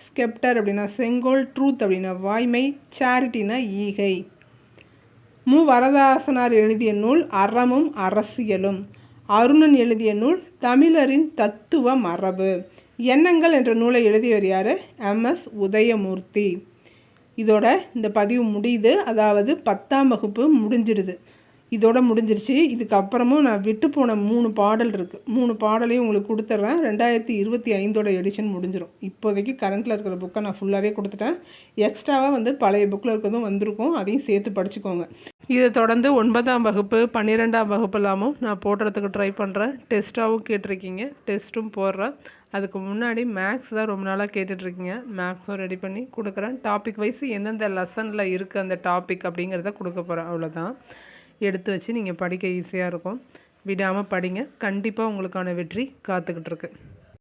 [SPEAKER 1] ஸ்கெப்டர் அப்படின்னா செங்கோல், ட்ரூத் அப்படின்னா வாய்மை, சேரிட்டினா ஈகை. வரதாசனார் எழுதிய நூல் அறமும் அரசியலும். அருணன் எழுதிய நூல் தமிழரின் தத்துவ மரபு. எண்ணங்கள் என்ற நூலை எழுதியவர் யார்? MS உதயமூர்த்தி. இதோட இந்த பதிவு முடியுது. அதாவது 10ஆம் வகுப்பு முடிஞ்சிடுது. இதோட முடிஞ்சிருச்சு. இதுக்கப்புறமும் நான் விட்டு போன 3 பாடல் இருக்குது. 3 பாடலையும் உங்களுக்கு கொடுத்துட்றேன். 2025ஓட எடிஷன் முடிஞ்சிடும். இப்போதைக்கு கரண்ட்டில் இருக்கிற புக்கை நான் ஃபுல்லாகவே கொடுத்துட்டேன். எக்ஸ்ட்ராவாக வந்து பழைய புக்கில் இருக்கிறதும் வந்திருக்கும். அதையும் சேர்த்து படிச்சுக்கோங்க. இதை தொடர்ந்து 9ஆம் வகுப்பு 12ஆம் வகுப்பு எல்லாமும் நான் போடுறதுக்கு ட்ரை பண்ணுறேன். டெஸ்ட்டாகவும் கேட்டிருக்கீங்க, டெஸ்ட்டும் போடுறேன். அதுக்கு முன்னாடி மேக்ஸ் தான் ரொம்ப நாளாக கேட்டுட்ருக்கீங்க. மேக்ஸும் ரெடி பண்ணி கொடுக்குறேன். டாபிக் வைஸ் எந்தெந்த லெசனில் இருக்குது அந்த டாபிக் அப்படிங்கிறத கொடுக்க போகிறேன். அவ்வளோதான். எடுத்து வச்சு நீங்கள் படிக்க ஈஸியாக இருக்கும். விடாமல் படிங்க. கண்டிப்பாக உங்களுக்கான வெற்றி காத்துக்கிட்டு இருக்கு.